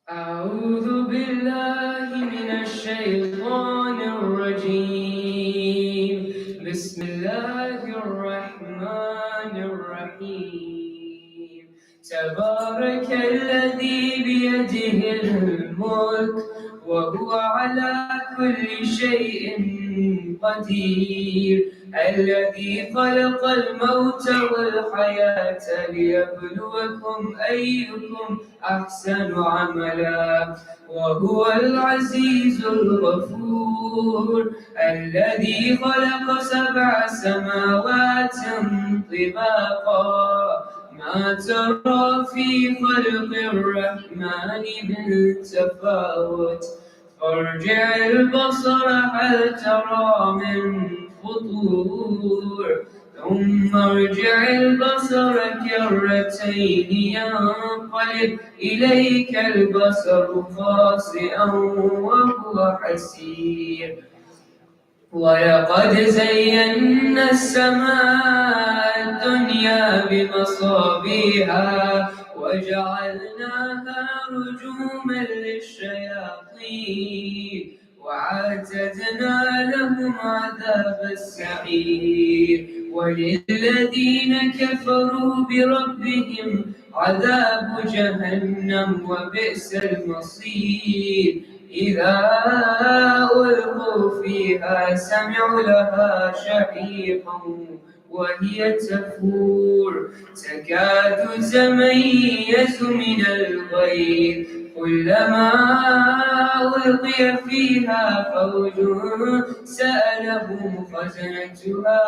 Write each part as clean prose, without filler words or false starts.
أعوذ بالله من الشيطان الرجيم. بسم الله الرحمن الرحيم. تبارك الذي بيده الملك وهو على كل شيء قدير، الذي خلق الموت والحياة ليبلوكم أيكم أحسن عملا، وهو العزيز الغفور، الذي خلق 7 سماوات طباقا، ما ترى في خلق الرحمن من تفاوت، فارجع البصر هل ترى من فطور، ثم ارجع البصر كرتين ينقلب إليك البصر خاسئا وهو حسير. ولقد زينا السماء الدنيا بمصابيح وجعلناها رجوما للشياطين وأعتدنا لهم عذاب السعير. وللذين كفروا بربهم عذاب جهنم وبئس المصير. إذا ألقوا فيها سمعوا لها شهيقا وهي تفور، تكاد تميز من الغيظ، كلما ألقي فيها فوج سألهم خزنتها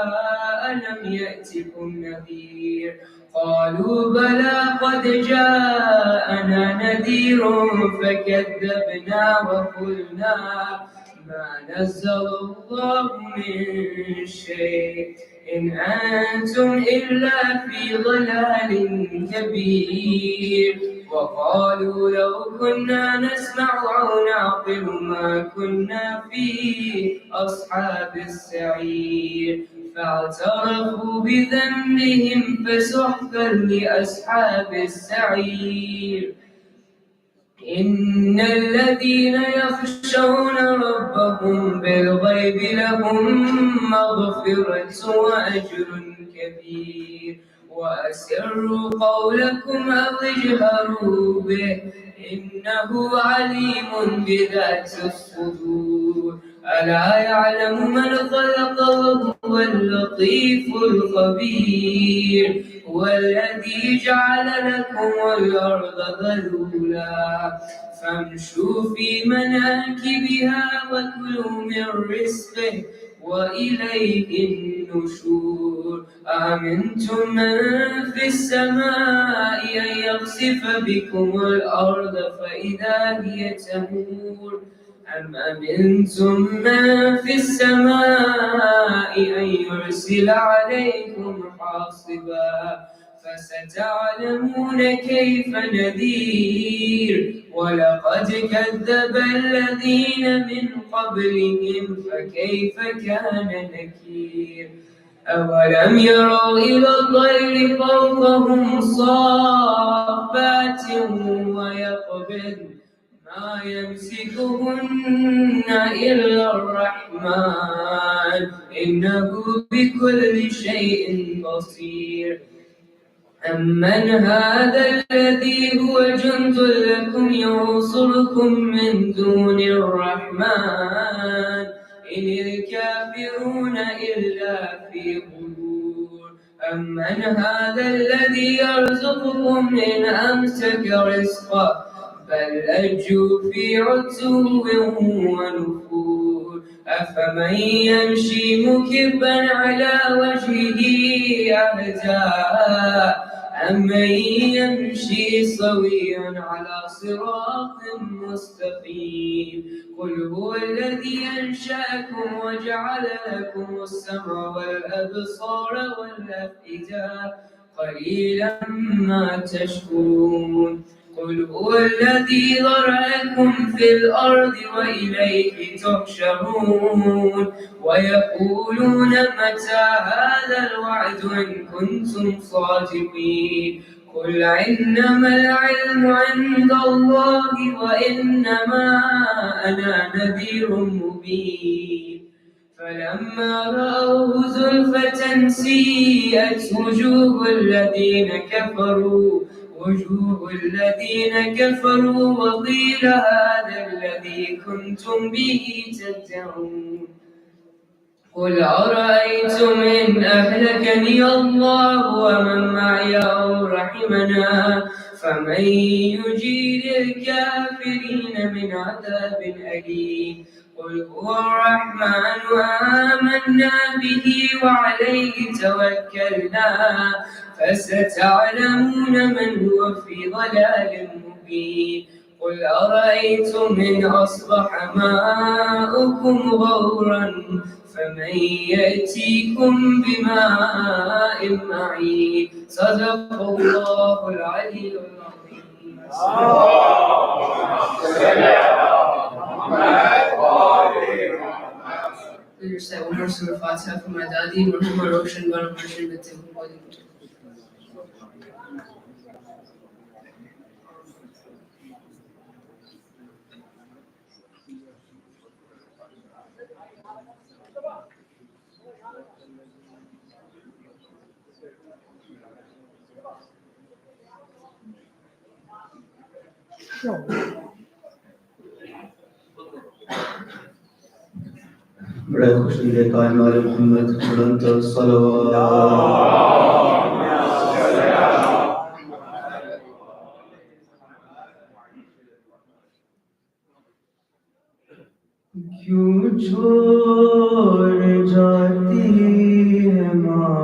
ألم يأتكم نذير؟ قالوا بلى قد جاءنا نذير فكذبنا وقلنا ما نزل الله من شيء إن أنتم إلا في ضلال كبير. وقالوا لو كنا نسمع أو نعقل ما كنا في أصحاب السعير، فاعترفوا بذنبهم فسحقا لأصحاب السعير. إن الذين يخشون ربهم بالغيب لهم مغفرة وأجر كبير. وأسروا قولكم أو اجهروا به إنه عليم بذات الصدور. ألا يعلم من خلق وهو اللطيف الخبير. هو الذي جعل لكم الأرض ذلولا فامشوا في مناكبها وكلوا من رزقه وإليه النشور. أأمنتم من في السماء أن يخسف بكم الأرض فإذا هي تمور، أم أمنتم من في السماء أن يرسل عليكم حاصبا فستعلمون كيف نذير. ولقد كذب الذين من قبلهم فكيف كان نكير. أولم يروا إلى الطير فوقهم صافات ويقبضن ما يمسكهن إلا الرحمن إنه بكل شيء بصير. أمن هذا الذي هو جند لكم ينصركم من دون الرحمن إن الكافرون إلا في غرور. أمن هذا الذي يرزقكم إن أمسك رزقه بل لجوا في عتو ونفور. أفمن يمشي مكبا على وجهه أهدى أمن يمشي سويا على صراط مستقيم. قل هو الذي أنشأكم وجعل لكم السمع والأبصار والأفئدة قليلا ما تشكرون. قل هو الذي ذرأكم في الأرض وإليه تحشرون. ويقولون متى هذا الوعد إن كنتم صادقين. قل إنما العلم عند الله وإنما أنا نذير مبين فلما رأوه زلفة سيئت وجوه الذين كفروا وقيل هذا الذي كنتم به تدعون قل أرأيتم إن أهلكني الله ومن معي أو رحمنا فمن يجير الكافرين من عذاب أليم قل هو الرحمن آمنا به وعليه توكلنا فستعلمون من هو في ضلال مبين قل أرأيتم إن أصبح ماؤكم غورا فمن يأتيكم بماء معين صدق الله العلي العظيم. Please recite one more Surah Fatiha for my daddy, Marhouma, Roshan, Marhouma, with him. بڑے خوش دل قائم علی محمد بلند الصلوات کیوں چھوڑ جاتی ہے ماں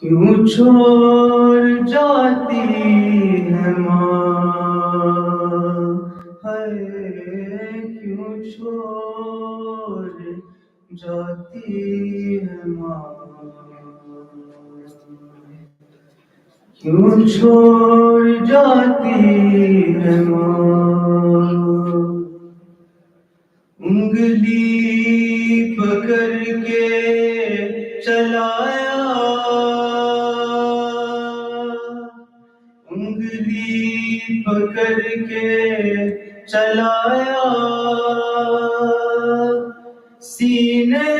کیوں چھوڑ جاتی ہے ماں کیوں چھوڑ جاتی ہے ماں کیوں چھوڑ جاتی ہے ماں انگلی پکڑ کے چلایا انگلی پکڑ کے چلایا سینے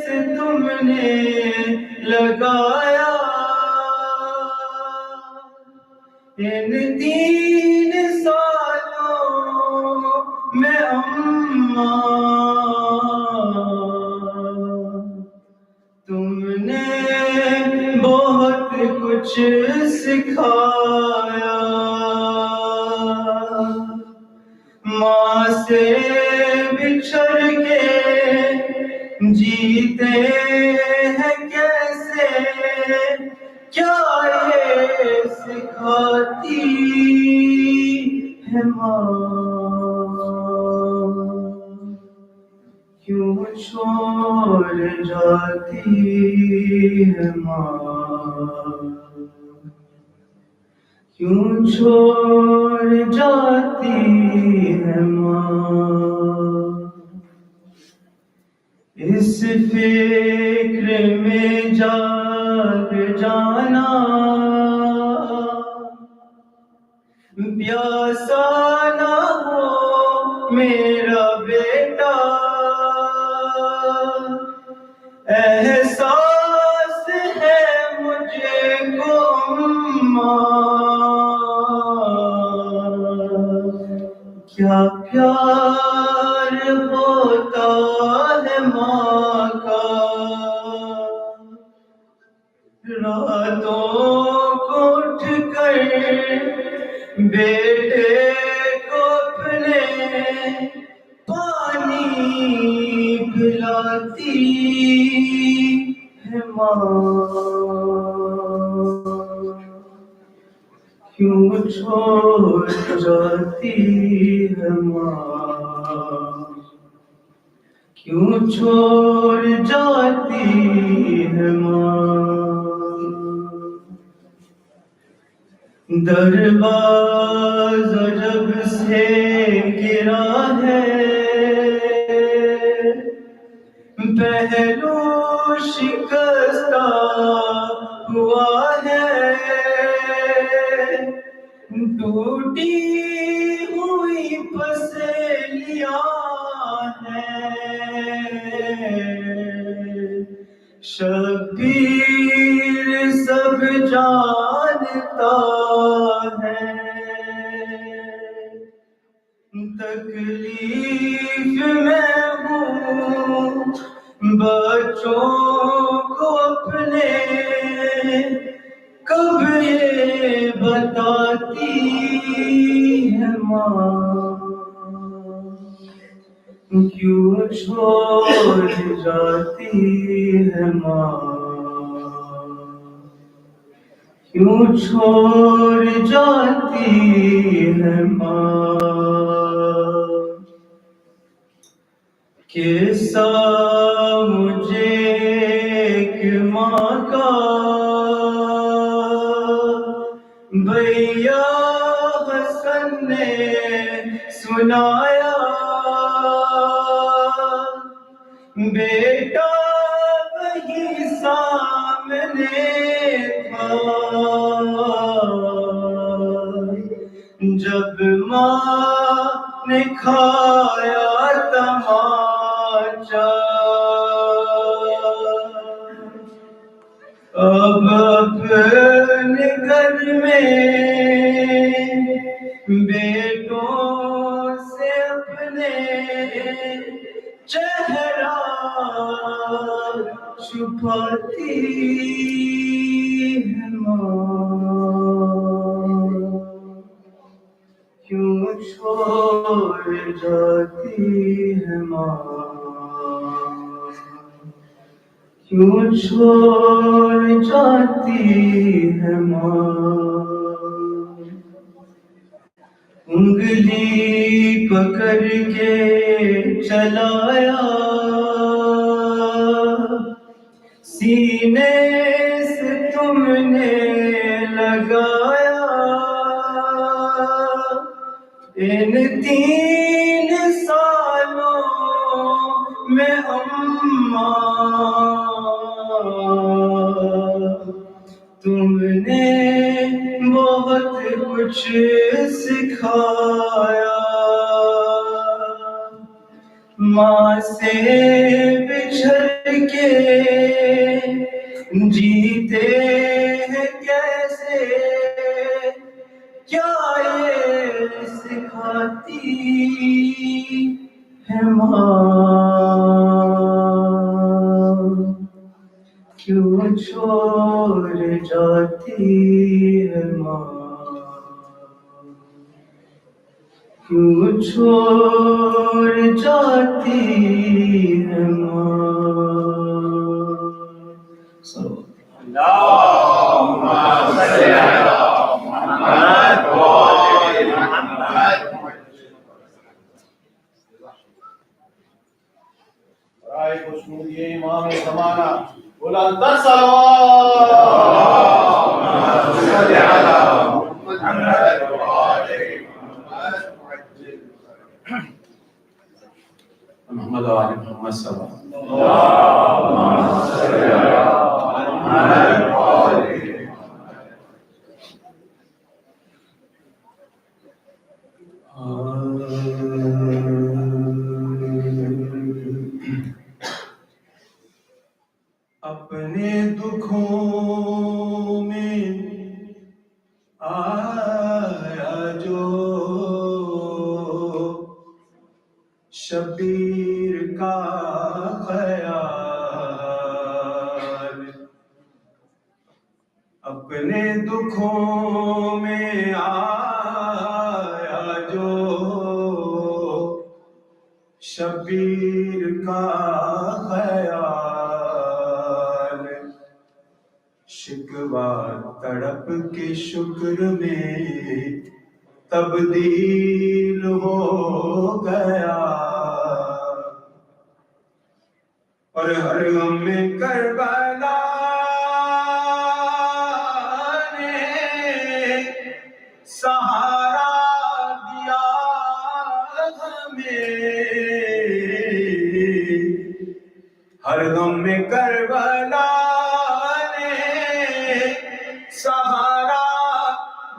سے تم نے لگایا ان 3 سالوں میں اماں تم نے بہت کچھ سکھایا ماں سے بچھڑ کے جیتے ہیں کیسے کیا یہ سکھاتی ہے ماں کیوں چھوڑ جاتی ہے ماں کیوں چھوڑ جاتی ہے ماں اس فکر میں جاگ جانا پیاسا نہ ہو میرا بیٹا احساس ہے مجھے کو کیا پیار ہوتا ہے ماں کا راتوں کو اٹھ کر بیٹے کو اپنے پانی پلاتی ہے ماں کیوں چھوڑ جاتی ہے ماں کیوں چھوڑ جاتی ہے ماں دروازہ جب سے گرا ہے پہلو شکستہ ہوا ہے، ٹوٹی ہوئی پسلیاں ہیں، شبیر سب جانتا ہے، تکلیف میں ہوں بچوں کو اپنے، کب یہ بتاتی ہے ماں، کیوں چھوڑ جاتی ہے ماں، کیوں چھوڑ جاتی ہے ماں، قصہ مجھے ایک ماں کا بھیا حسن نے سنایا، بیٹا وہی سامنے تھا جب ماں نے کھایا تماچا، اب اپنے گھر میں بیٹوں سے اپنے چہرہ چھپاتی ہے ماں، کیوں چھوڑ جاتی ہے ماں، کیوں چھوڑ جاتی ہے ماں، انگلی پکڑ کے چلایا، سینے سے تم نے لگایا، ان 3 سالوں میں اماں تم نے بہت کچھ سکھایا، ماں سے بچھڑ کے جیتے ہیں کیسے، کیا یہ سکھاتی ہے ماں، کیوں چھوڑ جاتی ہے ماں، کیوں چھوڑ جاتی ہے ماں، اللهم صل على محمد وآل محمد. رائے خوشنود یہ امام زمانہ بلند تر صلوات. اللهم صل على محمد وآل محمد. محمد وآل محمد صلی اللہ. اللهم صل على محمد وآل محمد. اپنے دکھوں میں آیا جو شبیر کا خیال، اپنے دکھوں میں آیا جو شبیر کا خیال، شکوہ تڑپ کے شکر میں تبدیل ہو گیا، اور ہر غم میں کربلا نے سہارا دیا ہمیں، ہر غم میں کربلا نے سہارا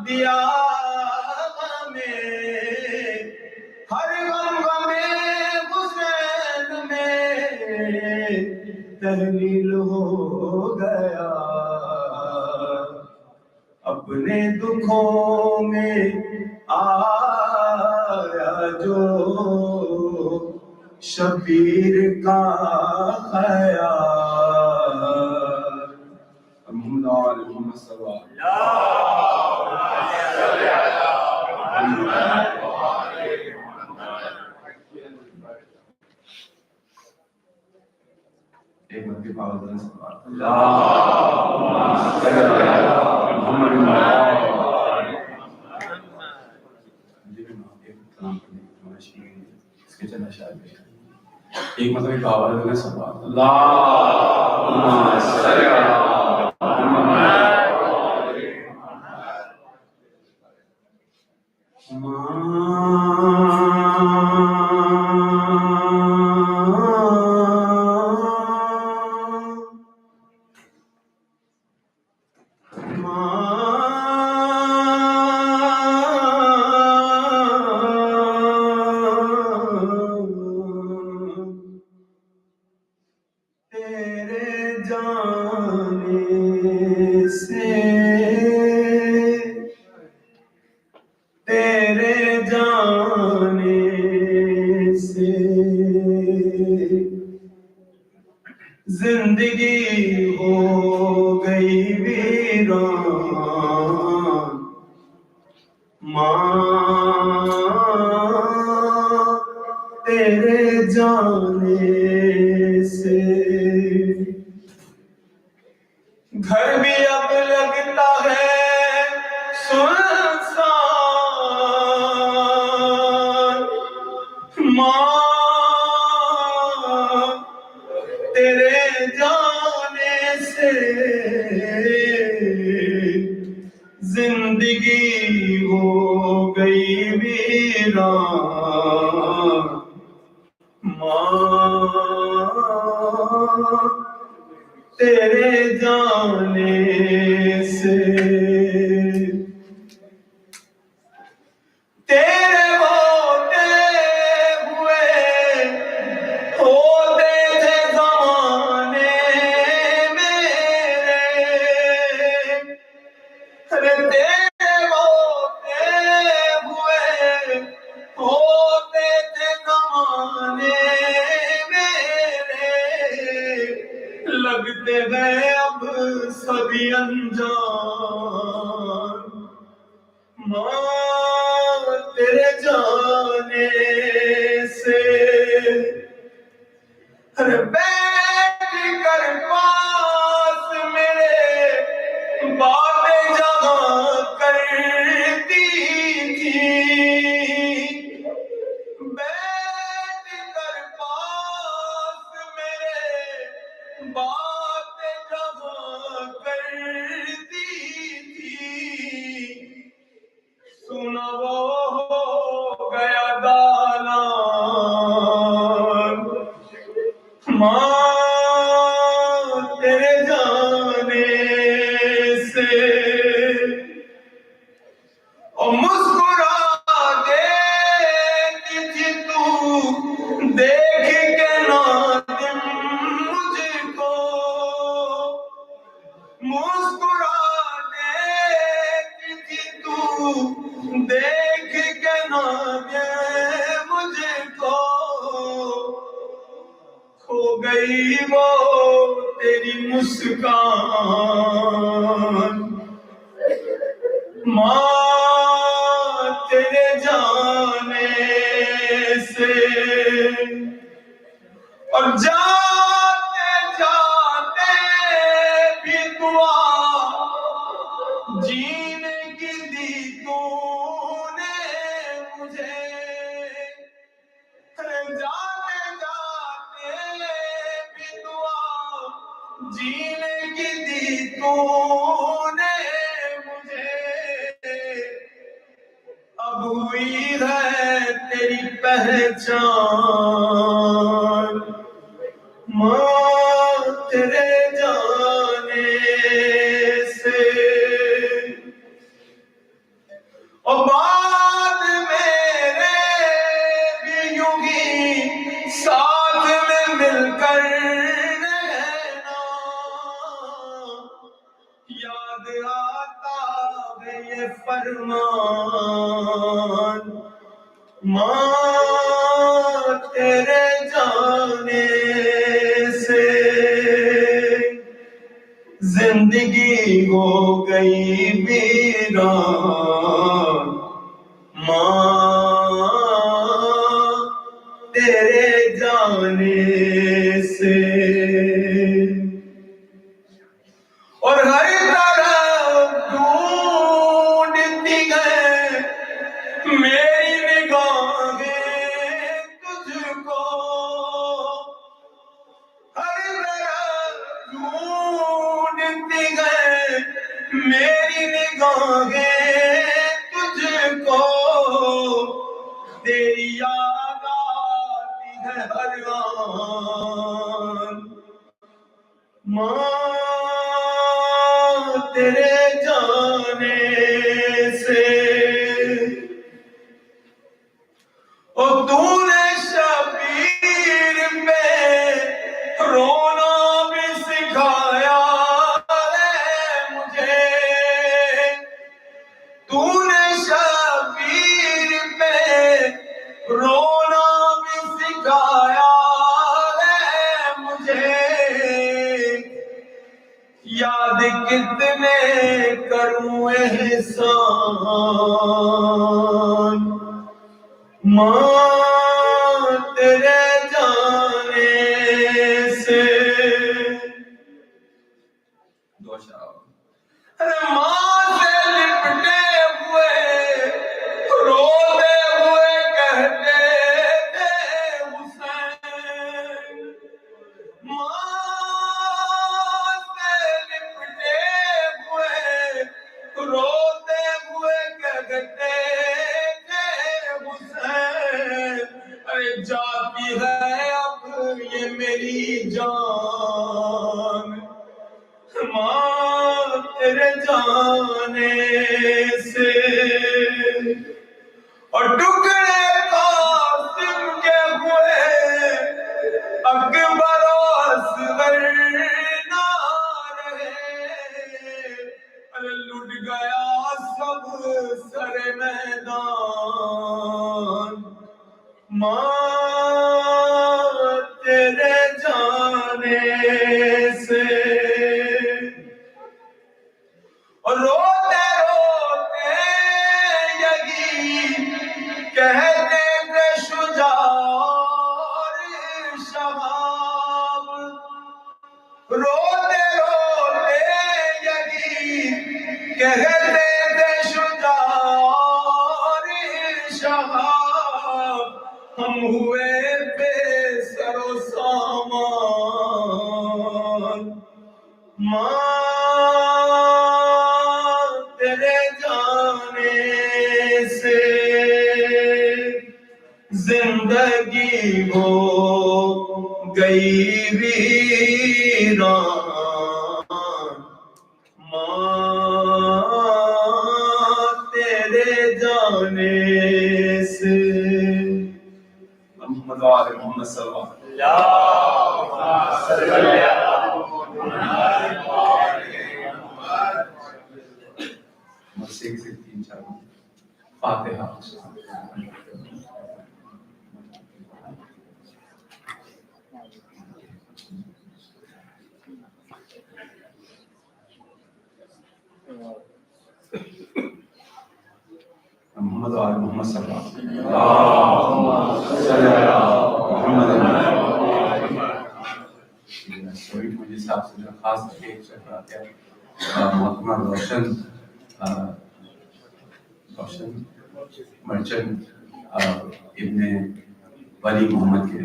دیا ہمیں، ہر غم غمِ حسین میں تحلیل ہو گیا، اپنے دکھوں میں آیا جو شبیر کا خیال۔ محمد آل محمد صلی اللہ ایک مرتبہ پاور دن سے بات اس کے چند اشعار ایک مطلب پاور دن سے بات اللہم صلی علی زندگی ہو گئی ویران، ماں تیرے جانے سے، گھر بھی اب لگتا ہے سنسان، ماں تیرے جانے سے، زندگی ہو گئی ویران، ماں تیرے جانے سے، تیرے ہوتے ہوئے ہوتے تھے زمانے میرے، ارے تیرے ہوتے ہوئے ہوتے تھے زمانے میرے، لگتے گئے اب سبھی انجان، ماں تیرے جانے سے، ارے بیٹھ کر پاس میرے باتیں جہاں کرتی تھی، بیٹھ کر پاس میرے باتیں جہاں کرتی تھی، سنا وہ ہو گیا دالان، ماں تیرے جانے سے، اور مسکرا دیتی تھی تو دیکھ کے نادم مجھ کو، مسکرا دیتی تھی تو دیکھ کے نادم مجھ کو، کھو گئی وہ تیری مسکان، ماں تیرے جانے سے، اور جاتے جاتے بھی دعا جینے کی دی تو نے مجھے، جاتے جاتے بھی دعا جینے کی دی تو نے مجھے، اب ہوئی ہے تیری پہچان، ماں ماں تیرے جانے سے زندگی ہو گئی ویران، ماں تیرے جانے سے، اور ہر طرف ڈھونڈتی گئے میری نگاہیں تجھ کو، ہر طرف ڈھونڈتی گئے میری نگاہیں تجھ کو، تیری یاد آتی ہے ہر آن، ماں تیرے جانے سے، اور تو نے شبیر پہ رونا بھی سکھایا ہے مجھے، تو نے شبیر پہ رونا بھی سکھایا ہے مجھے، یاد کتنے کروں احسان، ماں تیرے جانے سے، دو شعر، ارے ماں سے لپٹے ہوئے روتے ہوئے کہتے تھے حسین، ماں سے لپٹے ہوئے روتے ہوئے کہتے تھے حسین، ارے جاتی ہے اب یہ میری جان، ماں تیرے جانے سے، اور ٹکڑے قاسم کے ہوئے اکبر و اصغر نہ رہے، ارے لٹ گیا سب سر میدان، ماں تیرے جانے سے، اور روتے روتے یہی کہتے تھے شجاع شباب، روتے روتے یہی کہتے تھے شجاع شباب، ہم ہوئے بے سر و سامان، ماں تیرے جانے سے زندگی ہو گئی ویران، ماں تیرے جانے سے، محمد و آل محمد صلی اللہ علیہ وسلم، سے تین چار فاتحہ، محمد و آل محمد صلی اللہ علیہ وسلم، سوئم مجھے صاحب سے خاص ایک شکر آتے ہیں، محترم روشن مرچنٹ ابن ولی محمد کے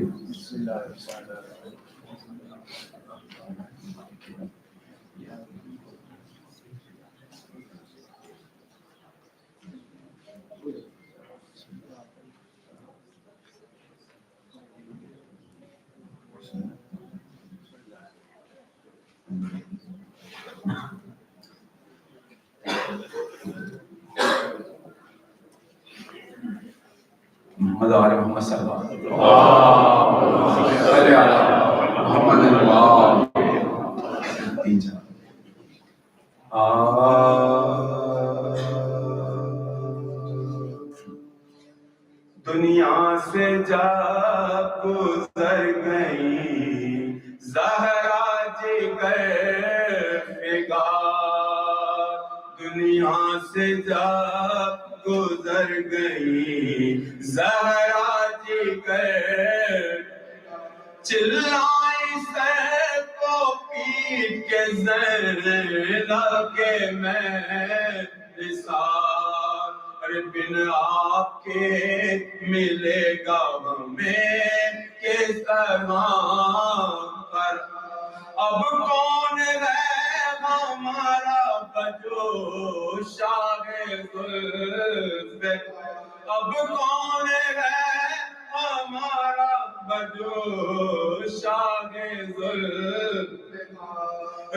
محمد آل محمد صلی اللہ علیہ وسلم، تین چار دنیا سے جب گزر گئی زہرا جگر فگار، دنیا سے جب گزر گئی زہرا جگر، چلائی سر کو پیٹ کے زینب کے میں نثار، ارے بن آپ کے ملے گا ہمیں کس طرح کر، اب کون ہے ہمارا بجو شاہ ذوالفقار، اب کون ہے ہمارا بجو شاہ ذوالفقار،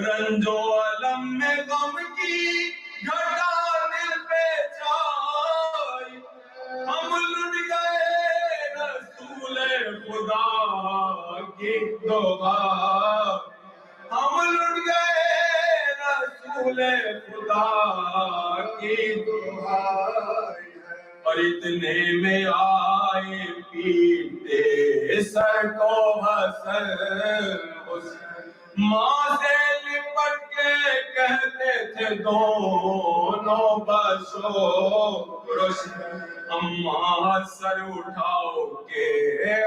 رنج و علم میں غم کی گھٹا دل پہ چھائی، ہم لٹ گئے رسول خدا کی دعا، ہم لٹ گئے رسول خدا کی دعا، اور اتنے میں آئے پیٹے سر کو حسن ماں سے لپٹ کے کہتے تھے دونوں بشو روشن، اماں سر اٹھاؤ کے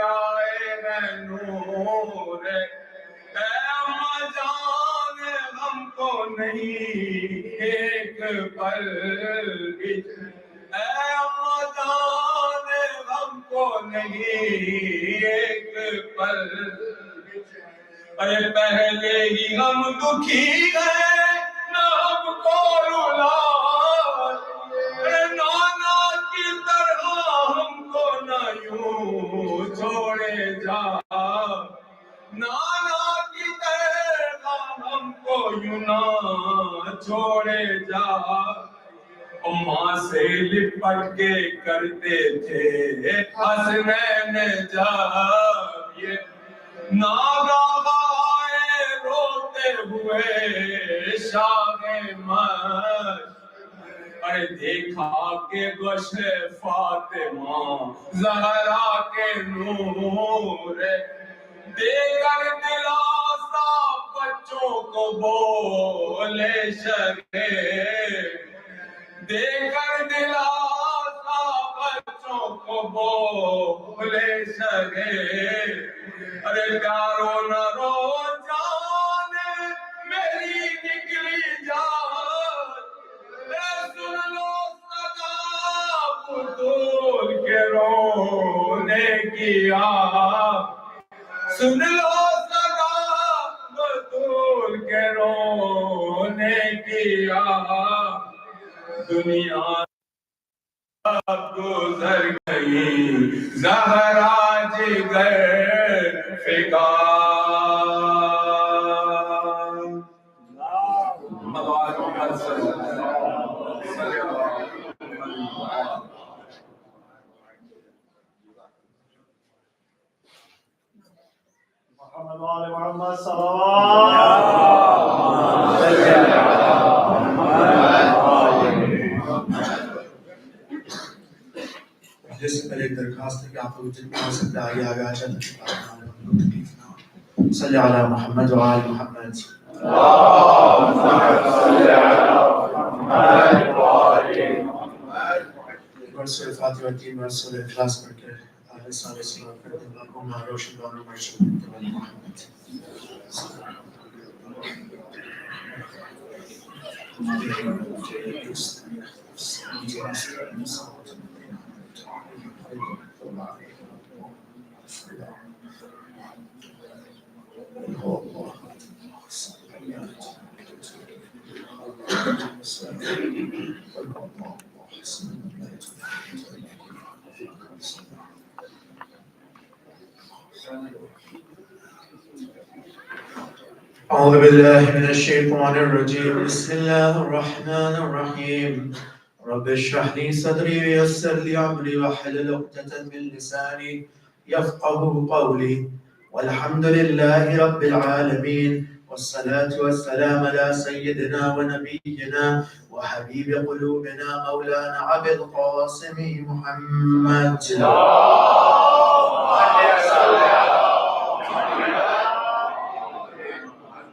آئے ہیں نور، اے اماں جان ہم کو نہیں ایک پل بھی، اے اماں جان ہم کو نہیں ایک پل، ارے پہلے ہی ہم دکھی گئے نہ ہم کو رلا، ارے نانا کی طرح ہم کو نہ یوں چھوڑے جا، نانا کی طرح ہم کو یوں نہ چھوڑے جا، ماں سے لپٹ کے کرتے تھے حسنین جب یہ ناگاہ آئے روتے ہوئے شاہ ارے دیکھا کہ گوش فاطمہ زہرا کے نور، دے کر دلاسا بچوں کو بولے شگے، دے کر دلاسا بچوں کو بولے شگے، ارے پیارو نہ رو جان میری نکلی جان، سن لو صدا بطول کے رونے کی آہ، سن لو صدا بطول کے رونے کی آہ، دنیا اب گزر گئی زہرا جگر فگار، محمد وآل محمد صلوات، جس سے پہلے ایک درخواست ہے کہ آپ لوگ جتنے ہو سکتے آگے آگے آ جائیں صلی علی محمد وآل محمد، سورہ فاتحہ اور 3 سورہ اخلاص پڑھ کے اصال السلام کر دیں، مرحوما روشن بانو محمد أعوذ بالله من الشيطان الرجيم بسم الله الرحمن الرحيم رب اشرح لي صدري ويسر لي أمري واحلل عقدة من لساني يفقهوا قولي والحمد لله رب العالمين والصلاة والسلام على سيدنا ونبينا وحبيب قلوبنا مولانا أبي القاسم محمد.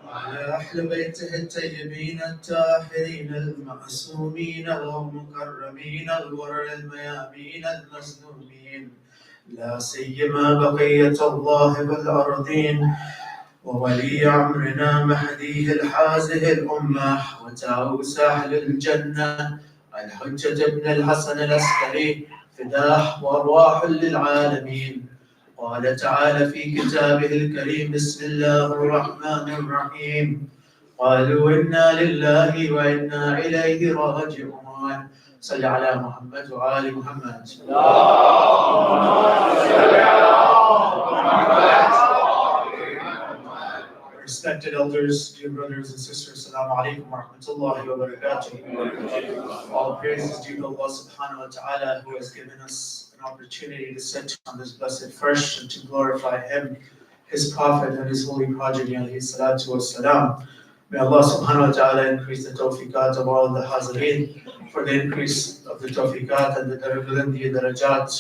وعلى أهل بيته الطيبين الطاهرين المعصومين المكرمين الغر الميامين المظلومين، لا سيما بقية الله في الأرضين وولي أمرنا مهديه الحازه الأمة وتاوس أهل الجنة الحجة بن الحسن العسكري فداه وأرواح للعالمين. قال تعالى في كتابه الكريم: بسم الله الرحمن الرحيم. قالوا إنا لله وإنا إليه راجعون. صل على محمد وآل محمد. Respected elders, dear brothers and sisters, Assalamu alaikum wa rahmatullahi wa barakatuh. All praise is due to Allah subhanahu wa ta'ala, who has given us an opportunity to sit on this blessed first and to glorify Him, His Prophet and His holy progeny, alayhi salatu wassalam. May Allah subhanahu wa ta'ala increase the tawfiqat of all the hazareen, for the increase of the tawfiqat and the darajat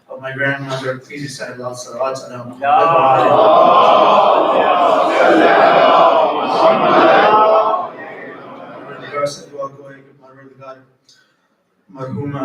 of my grandmother. Please recite Allah salawat ala Muhammad. Marhouma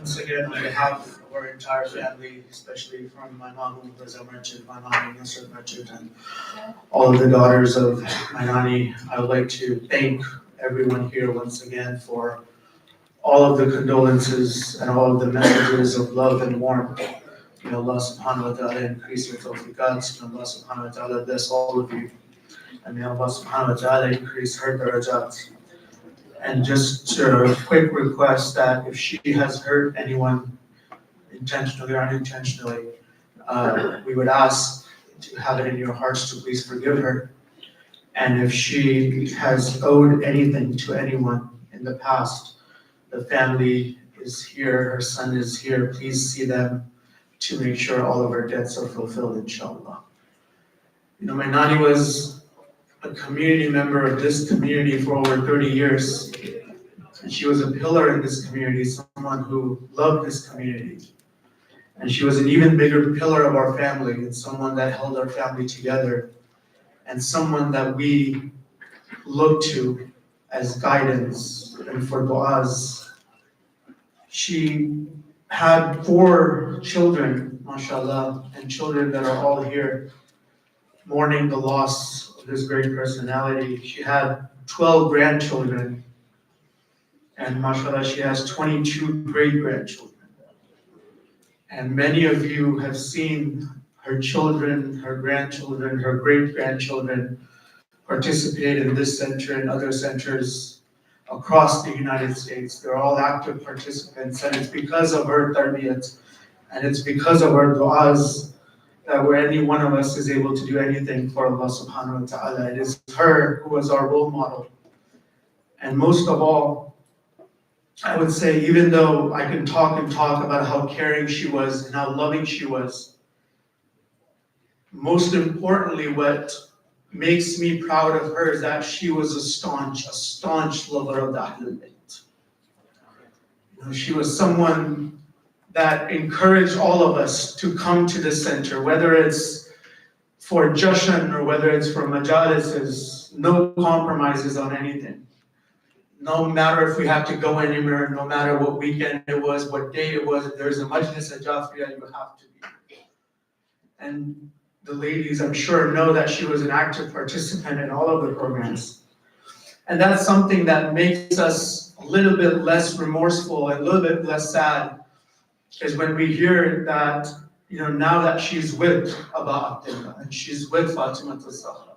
Once again, on behalf of our entire family, especially from my mom, who was a merchant, my mom, who merchant, and all of the daughters of my nani, I would like to thank everyone here once again for all of the condolences and all of the messages of love and warmth. May Allah subhanahu wa ta'ala increase your tawfiqat, may Allah subhanahu wa ta'ala bless all of you, and may Allah subhanahu wa ta'ala increase her darajat. And just a quick request that if she has hurt anyone intentionally or unintentionally, we would ask to have it in your hearts to please forgive her. And if she has owed anything to anyone in the past, the family is here, her son is here, please see them to make sure all of her debts are fulfilled, inshallah. You know, my nani was a community member of this community for over 30 years. And she was a pillar in this community, someone who loved this community. And she was an even bigger pillar of our family, and someone that held our family together, and someone that we look to as guidance and for du'as. She had 4 children, mashallah, and children that are all here mourning the loss of this great personality. She had 12 grandchildren, and mashallah, she has 22 great-grandchildren. And many of you have seen her children, her grandchildren, her great-grandchildren participate in this center and other centers across the United States. They're all active participants, and it's because of her tarbiyat, and it's because of her du'as that where any one of us is able to do anything for Allah subhanahu wa ta'ala. It is her who was our role model. And most of all, I would say, even though I can talk about how caring she was and how loving she was, most importantly, what makes me proud of her is that she was a staunch lover of the Ahlul Bayt. You know, she was someone that encouraged all of us to come to the center, whether it's for Jashan or whether it's for Majlis, no compromises on anything. No matter if we have to go anywhere, no matter what weekend it was, what day it was, if there's a Majlis at Jafaria, you have to be. And the ladies, I'm sure, know that she was an active participant in all of the programs. And that's something that makes us a little bit less remorseful and a little bit less sad, is when we hear that, you know, now that she's with Abba Abdullah and she's with Fatima Zahra.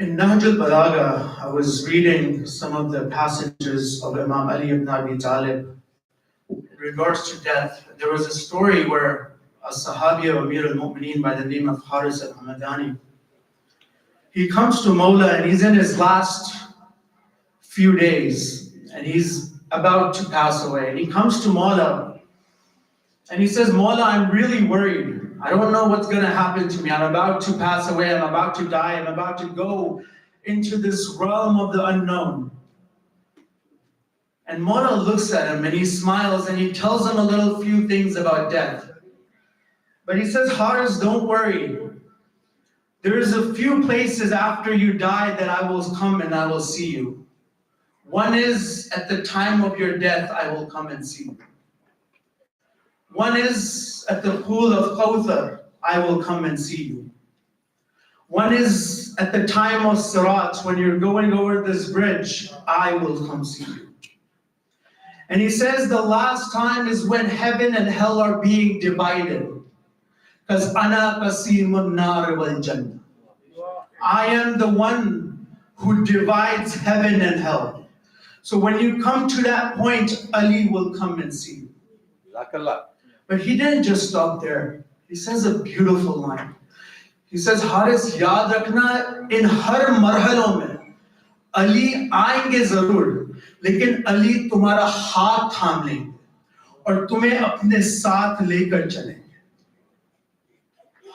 In Nahj al-Balagha, I was reading some of the passages of Imam Ali ibn Abi Talib in regards to death. There was a story where a Sahabi of Amir al-Mu'mineen by the name of Haris al-Hamadani, he comes to Mawla and he's in his last few days and he's about to pass away. And he comes to Mawla and he says, Mawla, I'm really worried. I don't know what's going to happen to me. I'm about to pass away. I'm about to die. I'm about to go into this realm of the unknown. And Mawla looks at him and he smiles and he tells him a little few things about death. But he says, Haris, don't worry. There's a few places after you die that I will come and I will see you. One is at the time of your death, I will come and see you. One is at the pool of Kawthar, I will come and see you. One is at the time of Sirat, when you're going over this bridge, I will come see you. And he says the last time is when heaven and hell are being divided. Because Ana Qasimun Nar wal Jannah. I am the one who divides heaven and hell. So when you come to that point, Ali will come and see you. But he didn't just stop there. He says a beautiful line. He says, Haris, yaad rakhna, in har marhalon mein, Ali aayenge zarur, lekin Ali tumhara haath thaam lenge, aur tumhe apne saath lekar chalenge.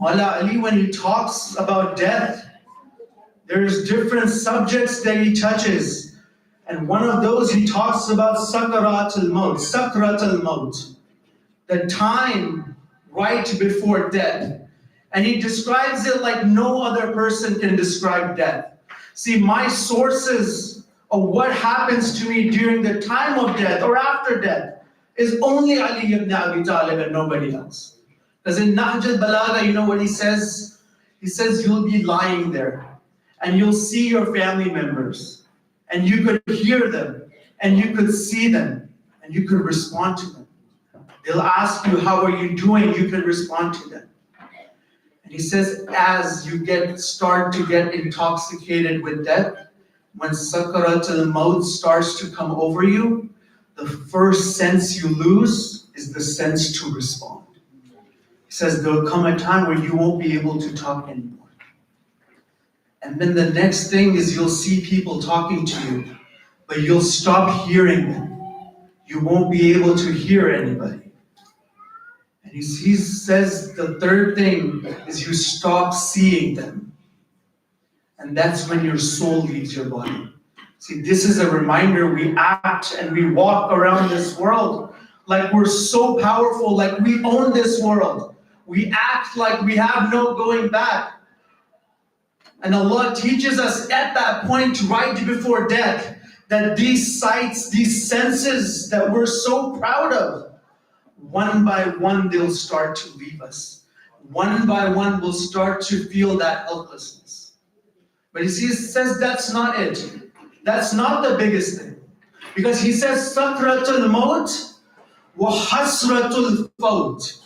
Mawla Ali, when he talks about death, there's different subjects that he touches, and one of those he talks about Sakarat al-Maut, the time right before death. And he describes it like no other person can describe death. See, my sources of what happens to me during the time of death or after death is only Ali ibn Abi Talib and nobody else. Because in Nahj al-Balagha, you know what he says? He says you'll be lying there and you'll see your family members and you could hear them and you could see them and you could respond to them. They'll ask you, how are you doing? You can respond to them. And he says, as you start to get intoxicated with death, when Sakarat al-Maut starts to come over you, the first sense you lose is the sense to respond. He says there'll come a time where you won't be able to talk anymore. And then the next thing is you'll see people talking to you, but you'll stop hearing them. You won't be able to hear anybody. And he says the third thing is you stop seeing them. And that's when your soul leaves your body. See, this is a reminder. We act and we walk around this world like we're so powerful, like we own this world. We act like we have no going back. And Allah teaches us at that point, right before death, that these sights, these senses that we're so proud of, one by one, they'll start to leave us. One by one, we'll start to feel that helplessness. But he says that's not it. That's not the biggest thing. Because he says, Sakratul Maut wa Hasratul Faut.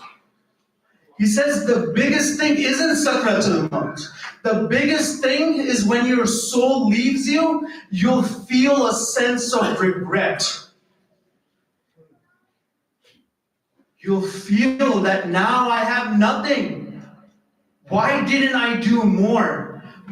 He says the biggest thing isn't sakratul maut. The biggest thing is when your soul leaves you, you'll feel a sense of regret. You'll feel that now I have nothing. Why didn't I do more?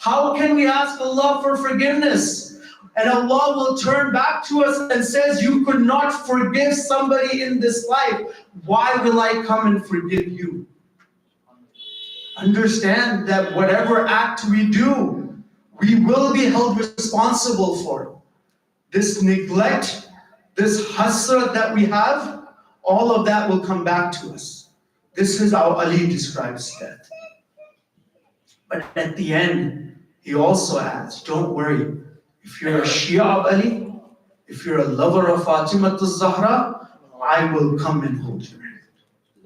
How can we ask Allah for forgiveness? And Allah will turn back to us and says, you could not forgive somebody in this life. Why will I come and forgive you? Understand that whatever act we do, we will be held responsible for. This neglect, this hasrat that we have, all of that will come back to us. This is how Ali describes death. But at the end, he also adds, don't worry. If you're a Shia of Ali, if you're a lover of Fatima al-Zahra, I will come and hold your hand.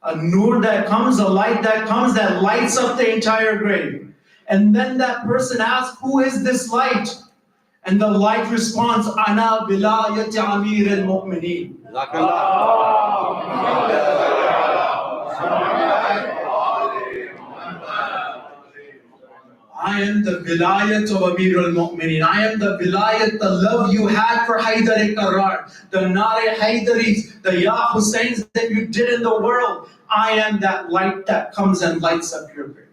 A nur that comes, a light that comes, that lights up the entire grave. And then that person asks, who is this light? And the light responds, Ana bilayat Amir al-Mu'mineen. I am the vilayat of Amir al-Mu'mineen. I am the vilayat, the love you had for Haydar-e-Qarrar, the Nare-Haydaris, the Ya Hussains that you did in the world. I am that light that comes and lights up your grave.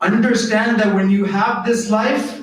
Understand that when you have this life,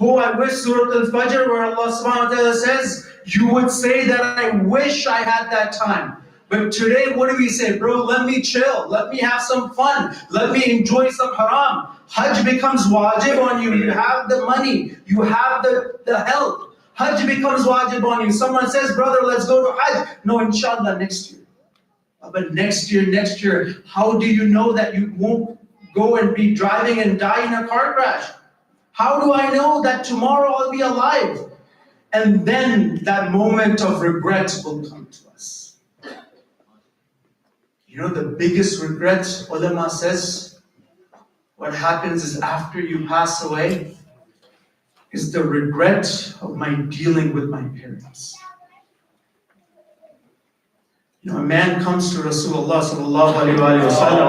Oh, I wish Surah Al-Fajr, where Allah subhanahu wa ta'ala says, you would say that I wish I had that time. But today, what do we say? Bro, let me chill. Let me have some fun. Let me enjoy some haram. Hajj becomes wajib on you. You have the money. You have the help. Hajj becomes wajib on you. Someone says, brother, let's go to Hajj. No, inshallah, next year. But next year, how do you know that you won't go and be driving and die in a car crash? How do I know that tomorrow I'll be alive? And then that moment of regret will come to us. You know, the biggest regret, ulama says, what happens is after you pass away, is the regret of my dealing with my parents. You know, a man comes to Rasulullah sallallahu alaihi wasallam.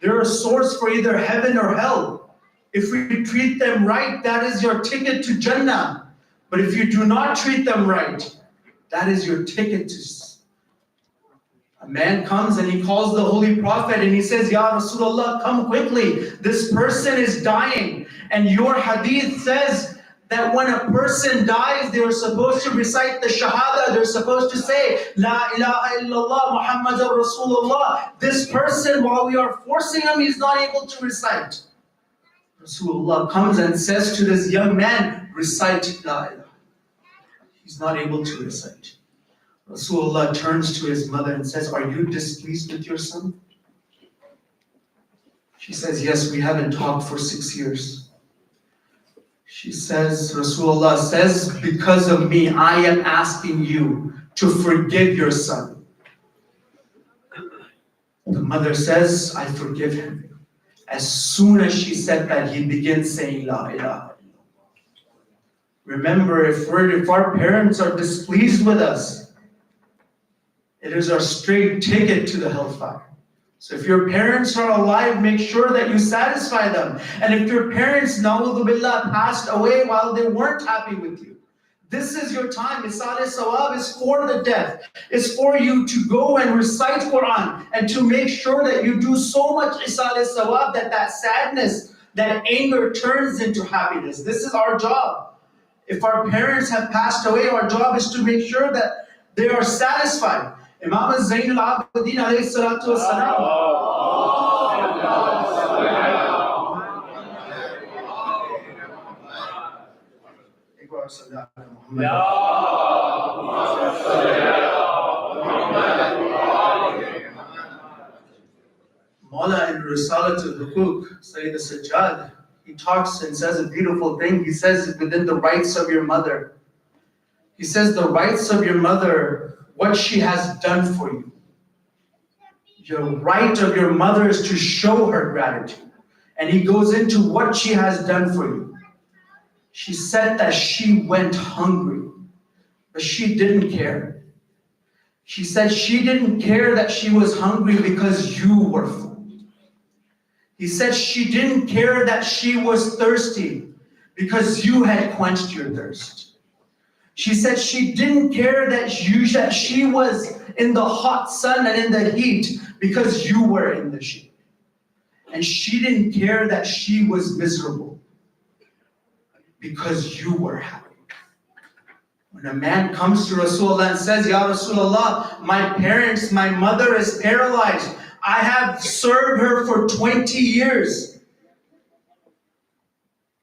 They're a source for either heaven or hell. If we treat them right, that is your ticket to Jannah. But if you do not treat them right, that is your ticket to. A man comes and he calls the Holy Prophet and he says, Ya Rasulullah, come quickly. This person is dying. And your hadith says that when a person dies, they are supposed to recite the Shahada. They're supposed to say, La ilaha illallah Muhammadur Rasulullah. This person, while we are forcing him, he's not able to recite. Rasulullah comes and says to this young man, recite La ilaha. He's not able to recite. Rasulullah turns to his mother and says, are you displeased with your son? She says, yes, we haven't talked for 6 years. She says, Rasulullah says, because of me, I am asking you to forgive your son. The mother says, I forgive him. As soon as she said that, he begins saying, La ilaha. Remember, if our parents are displeased with us, it is our straight ticket to the hellfire. So if your parents are alive, make sure that you satisfy them. And if your parents, na'udhu billah, passed away while they weren't happy with you, this is your time. Esaal Swab is for the deaf. It's for you to go and recite Quran and to make sure that you do so much Esaal Swab that sadness, that anger turns into happiness. This is our job. If our parents have passed away, our job is to make sure that they are satisfied. Imam Zain al-Abidin alayhi salatu wassalam. Mawla in Risalat al-Hukuk, Sayyid al-Sajjad, he talks and says a beautiful thing. He says within the rights of your mother, he says the rights of your mother, what she has done for you. Your right of your mother is to show her gratitude. And he goes into what she has done for you. She said that she went hungry, but she didn't care. She said she didn't care that she was hungry because you were full. He said she didn't care that she was thirsty because you had quenched your thirst. She said she didn't care that she was in the hot sun and in the heat because you were in the shade. And she didn't care that she was miserable because you were happy. When a man comes to Rasulullah and says, Ya Rasulullah, my parents, my mother is paralyzed. I have served her for 20 years.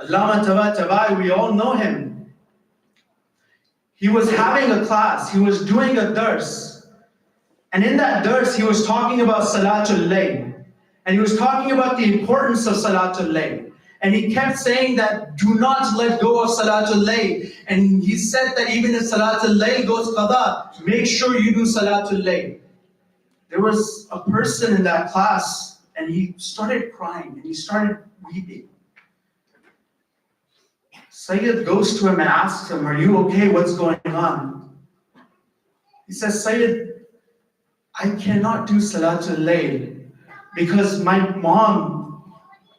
Allama Tabai, we all know him. He was having a class, he was doing a dars, and in that dars he was talking about Salatul Layl, and he was talking about the importance of Salatul Layl. And he kept saying that do not let go of Salatul Layl. And he said that even if Salatul Layl goes qada, make sure you do Salatul Layl. There was a person in that class and he started crying and he started weeping. Sayyid goes to him and asks him, are you okay? What's going on? He says, Sayyid, I cannot do Salatul Layl because my mom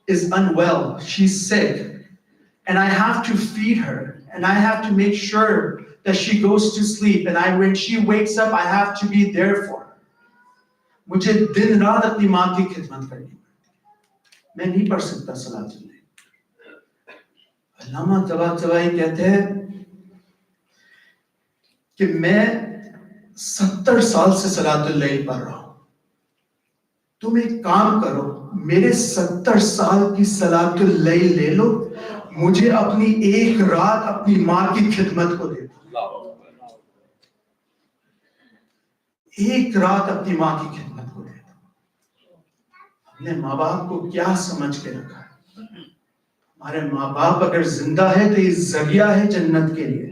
is unwell. She's sick. And I have to feed her. And I have to make sure that she goes to sleep. And when she wakes up, I have to be there for her. مجھے دن رات اپنی ماں کی خدمت کرنی پڑتی. میں نہیں پڑھ سکتا صلاۃ اللیل. علامہ طباطبائی کہتے ہیں کہ میں 70 سال سے صلاۃ اللیل پڑھ رہا ہوں. تم ایک کام کرو, میرے 70 سال کی صلاۃ اللیل لے لو, مجھے اپنی ایک رات اپنی ماں کی خدمت کو دے دو. ایک رات اپنی ماں کی خدمت کو دے دو. ہم نے ماں باپ کو کیا سمجھ کے رکھا ہے؟ ہمارے ماں باپ اگر زندہ ہے تو یہ ذریعہ ہے جنت کے لیے,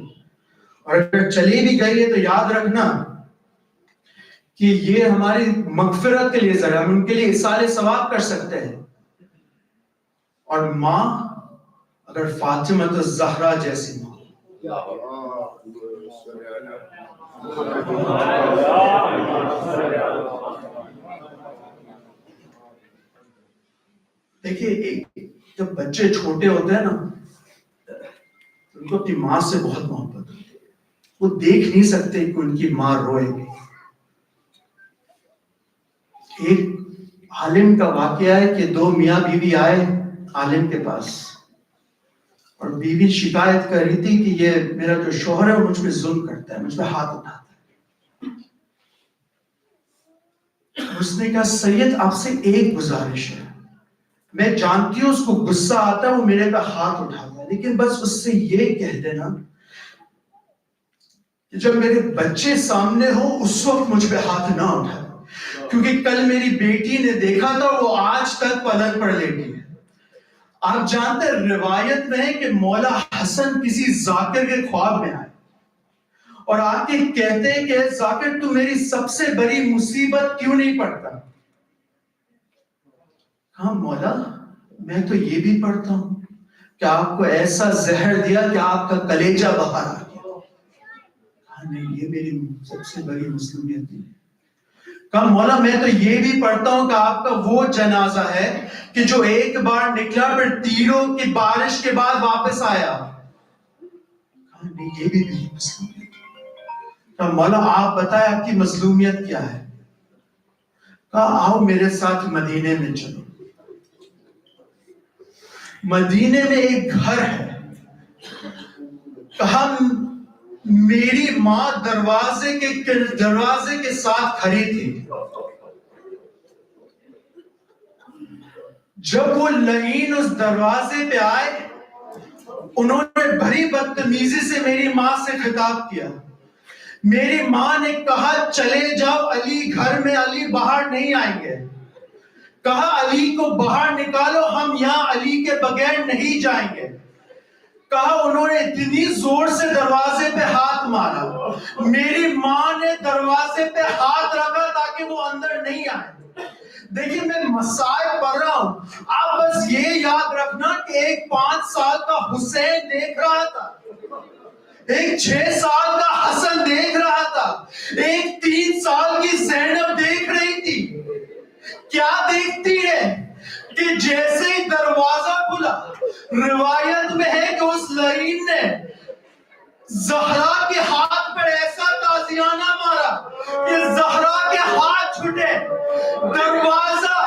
اور اگر چلی بھی گئی ہے تو یاد رکھنا کہ یہ ہماری مغفرت کے لیے ذریعہ, ہم ان کے لیے اصال ثواب کر سکتے ہیں. اور ماں اگر فاطمہ الزہرا جیسی ماں, دیکھیے جب بچے چھوٹے ہوتے ہیں نا, ان کو اپنی ماں سے بہت محبت ہوتی ہے. وہ دیکھ نہیں سکتے کہ ان کی ماں روئے گی. ایک عالم کا واقعہ ہے کہ 2 میاں بیوی آئے عالم کے پاس, اور بیوی شکایت کر رہی تھی کہ یہ میرا جو شوہر ہے وہ مجھ پہ ظلم کرتا ہے, مجھ پہ ہاتھ اٹھاتا ہے. اس نے کہا سید آپ سے ایک گزارش ہے, میں جانتی ہوں اس کو غصہ آتا ہے, وہ میرے پہ ہاتھ اٹھاتا ہے, لیکن بس اس سے یہ کہہ دینا کہ جب میرے بچے سامنے ہوں اس وقت مجھ پہ ہاتھ نہ اٹھائے, کیونکہ کل میری بیٹی نے دیکھا تھا وہ آج تک پلنگ پر لیٹی ہے. آپ جانتے ہیں روایت میں ہے کہ مولا حسن کسی ذاکر کے خواب میں آئے اور آ کے کہتے ہیں کہ ذاکر تو میری سب سے بڑی مصیبت کیوں نہیں پڑھتا؟ ہاں مولا میں تو یہ بھی پڑھتا ہوں کہ آپ کو ایسا زہر دیا کہ آپ کا کلیجہ باہر آ گیا. ہاں نہیں, یہ میری سب سے بڑی مصیبت ہے. کہا مولا میں تو یہ بھی پڑھتا ہوں کہ آپ کا وہ جنازہ ہے کہ جو ایک بار نکلا پھر تیروں کی بارش کے بعد واپس آیا. کہا نہیں, یہ بھی میری مظلومیت ہے. کہا مولا آپ بتائیں آپ کی مظلومیت کیا ہے؟ کہا آؤ میرے ساتھ مدینے میں چلو. مدینے میں ایک گھر ہے. کہا میری ماں دروازے کے ساتھ کھڑی تھی. جب وہ لعین اس دروازے پہ آئے, انہوں نے بڑی بدتمیزی سے میری ماں سے خطاب کیا. میری ماں نے کہا چلے جاؤ علی گھر میں, علی باہر نہیں آئیں گے. کہا علی کو باہر نکالو, ہم یہاں علی کے بغیر نہیں جائیں گے. کہا انہوں نے اتنی زور سے دروازے پہ ہاتھ مارا, میری ماں نے دروازے پہ ہاتھ رکھا تاکہ وہ اندر نہیں آئے. دیکھیں میں مسائل پڑھ رہا ہوں, آپ بس یہ یاد رکھنا کہ ایک 5 سال کا حسین دیکھ رہا تھا, ایک 6 سال کا حسن دیکھ رہا تھا, ایک 3 سال کی زینب دیکھ رہی تھی. کیا دیکھتی ہے کہ جیسے ہی دروازہ کھلا, روایت میں ہے کہ اس لعین نے زہرا کے ہاتھ پر ایسا تازیانہ مارا کہ زہرا کے ہاتھ چھوٹے, دروازہ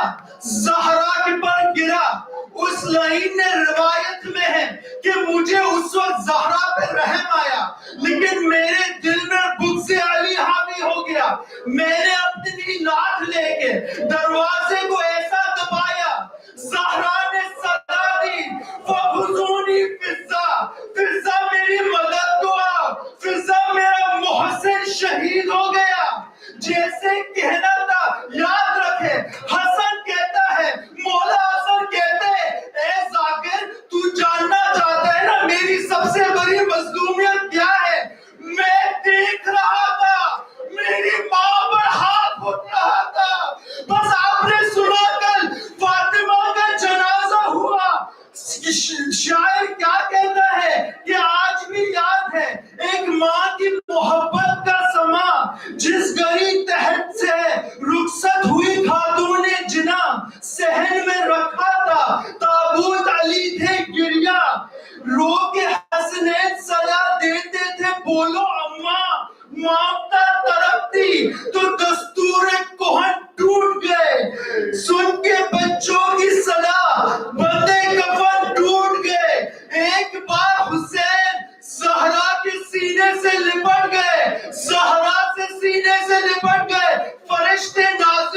زہرا کے پر گرا. اس لعین نے, روایت میں ہے کہ مجھے اس وقت زہرا پہ رحم آیا, لیکن میرے دل میں بغض علی حاوی ہو گیا. میں نے اپنی لاٹھ لے کے دروازے کو ایسا دبایا, زہرا نے صدا دی فَخُذُونِي فِزَّا, فِزَّا میری مدد کو آ, فِزَّا میرا محسن شہید ہو گیا. جیسے کہنا تھا, یاد رکھے حسن کہتا ہے, مولا حسن کہتے ہیں اے ذاکر تو جاننا چاہتا ہے نا میری سب سے بڑی مظلومیت کیا ہے؟ میں دیکھ رہا تھا میری ماں پر ہاتھ اٹھ رہا تھا, بس آپ نے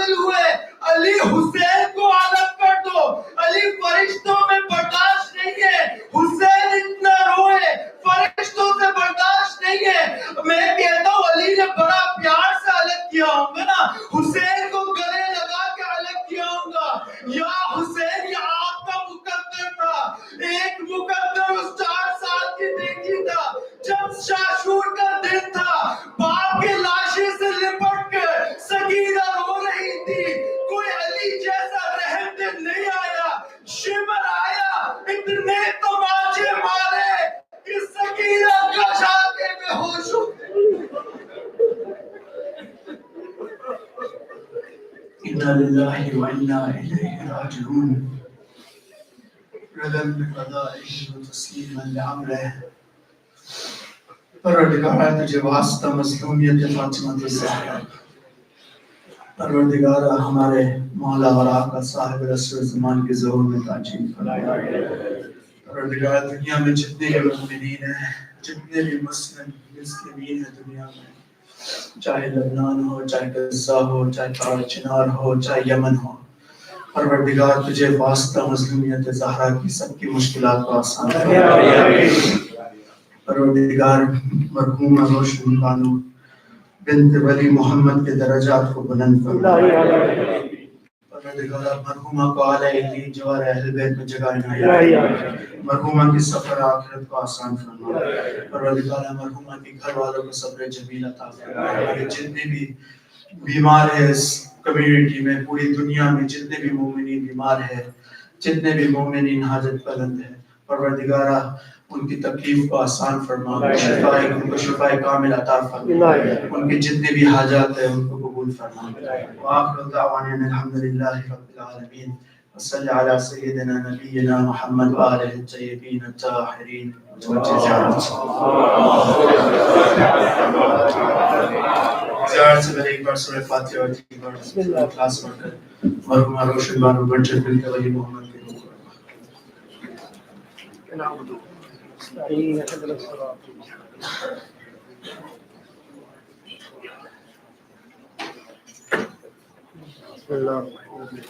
شامل ہوئے. علی حسین کو الگ کر دو. علی فرشتوں میں برداشت نہیں ہے. حسین اتنا روئے فرشتوں سے برداشت نہیں ہے. میں کہتا ہوں علی نے بڑا پیار سے الگ کیا ہوگا نا, حسین کو گلے لگا کے الگ کیا ہوگا. یا حسین یہ آپ کا مقدر تھا. ایک مقدر اس 4 سال کی بیٹی تھا. جب شاشور کا دن تھا, باپ کے لاشے سے لپٹ کر سکینہ رو رہی تھی. کوئی علی جیسا رحم دل نہیں آیا. شمر آیا, اتنے تماچے مارے کہ سکینہ گھبرا کے بے ہوش ہو گئی. انا للہ و انا الیہ راجعون. رضا بقضائہ و تسلیما لامرہ. پروردگارہ تجھے واسطہ مظلومیت فاطمہ الزہرا. پروردگارہ ہمارے مولا اور آقا صاحب عصر زمان کے ظہور میں تاجیل فرما. پروردگار دنیا میں جتنے بھی مومنین ہیں, جتنے بھی مسلم مسلمین ہیں دنیا میں, چاہے لبنان ہو, چاہے غزہ ہو, چاہے تار چنار ہو, چاہے یمن ہو, پروردگار تجھے واسطہ مظلومیت زہرا کی سب کی مشکلات کو آسان فرما. پروردگار مرحومہ روشن بانو بنت ولی محمد کے درجات کو بلند فرما. پروردگار مرحومہ کو اعلی علی جوار اہل بیت میں جگہ عنایت. مرحومہ کی سفر آخرت کو آسان فرما. پروردگار مرحومہ کے گھر والوں کو صبر جمیل عطا فرما. ہمارے جتنے بھی بیمار ہیں اس کمیونٹی میں, پوری دنیا میں جتنے بھی مومنین بیمار ہیں, جتنے بھی مومنین حاجت پسند ہیں, پروردگارہ ان کی تکلیف کو آسان فرما. ان کو شفاء کامل عطا فرما. ان کے جتنے بھی حاجات ہیں ان کو قبول فرما. وآخر دعوانا الحمدللہ رب العالمین. وصلی علی سیدنا نبینا محمد وآلہ الطیبین الطاہرین. زیارت سے پہلے ایک بار سورہ فاتحہ اور ایک بار اخلاص پڑھ کر مرحومہ روشن بانو بنت ولی محمد کے روح بسم اللہ الرحمن الرحیم.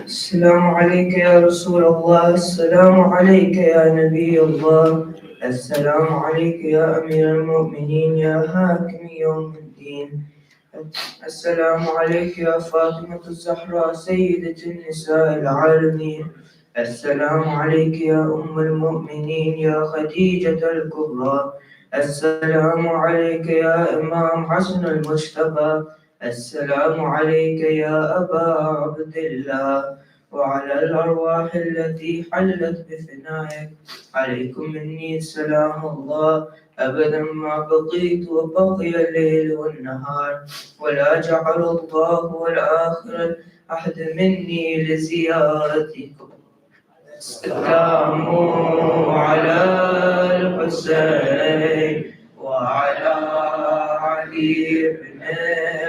السلام عليك يا رسول الله. السلام عليك يا نبي الله. السلام عليك يا أمير المؤمنين يا حاكم يوم الدين. السلام عليك يا فاطمة الزهراء سيدة النساء العالمين. السلام عليك يا أم المؤمنين يا خديجة الكبرى. السلام عليك يا إمام حسن المجتبى. السلام عليك يا أبا عبد الله وعلى الأرواح التي حلت بفنائك. عليكم مني سلام الله أبدا ما بقيت وبقي الليل والنهار, ولا جعل الله والآخرة أحد مني لزيارتكم. سلام على الحسين وعلى علي بن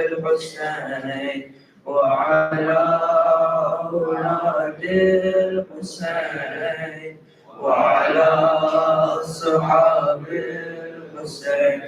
الحسين وعلى أولاد الحسين وعلى أصحاب الحسين,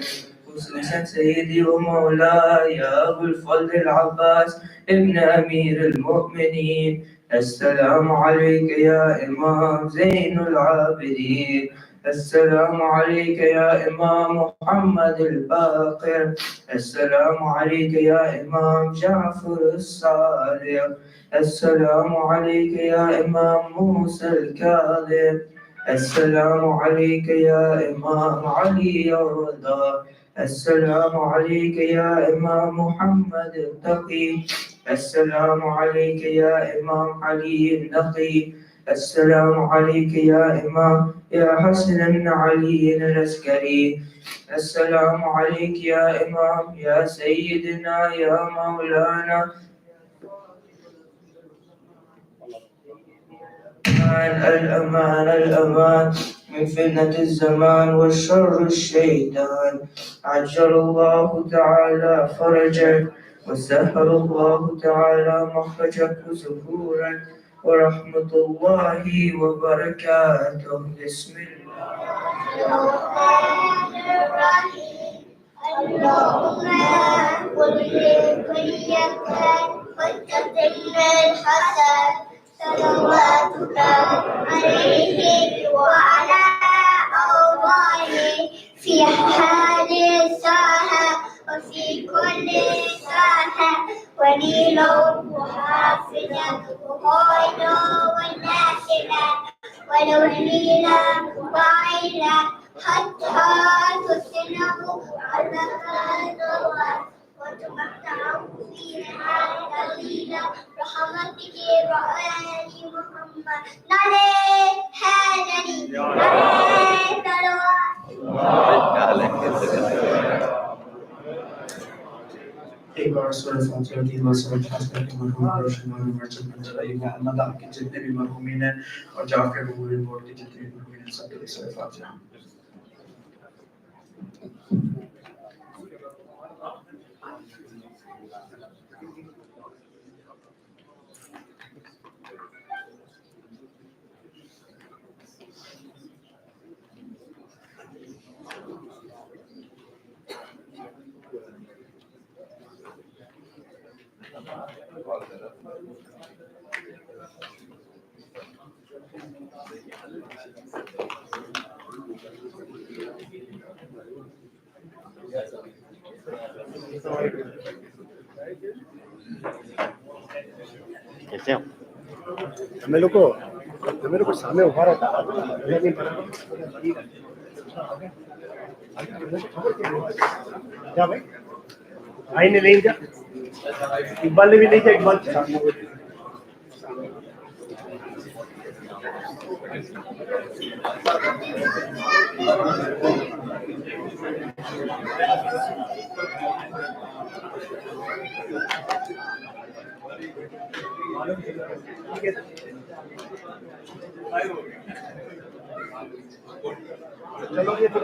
خصوصا سيدي ومولاي يا أبو الفضل العباس ابن أمير المؤمنين. السلام عليك يا إمام زين العابدين. السلام عليك يا إمام محمد الباقر. السلام عليك يا إمام جعفر الصادق. السلام عليك يا إمام موسى الكاظم. السلام عليك يا إمام علي الرضا. السلام عليك يا إمام محمد التقي. السلام عليك يا إمام علي النقي. السلام عليك يا إمام يا حسن بن علي العسكري. السلام عليك يا إمام يا سيدنا يا مولانا الأمان الأمان الأمان من فتنة الزمان وشر الشيطان. عجل الله تعالى فرجك وسهل الله تعالى مخرجك ظهورك ورحمة الله وبركاته. بسم الله الرحمن الرحيم. اللهم قل لكليك واتقن الحسن صلواتك عليه وعلى أوضاعه في حال الساعة وفي كل ساعة وليلا وحافظا وقائدا والنافلة ولو ليلا وعيلا حتى تسلمه على هذا وتمتعه فيها قليلا برحمتك وآل محمد. نعلي هاجري نعلي ایک بار سورہ فاتحہ کی مسئلہ خاص کر کے مرحوم روشن مرحوم مرچد منجلائی وہ مدام کے جتنے بھی مرحومین ہیں اور جعفر میموریل بورڈ کے جتنے بھی مرحومین ہیں سب کے لیے سورہ فاتحہ. کیسے ہوں ہمیں لوگ سامنے ابھا رہا تھا کیا بھائی بھائی نے نہیں کیا اقبال نے بھی نہیں کیا اقبال چلو یہ تو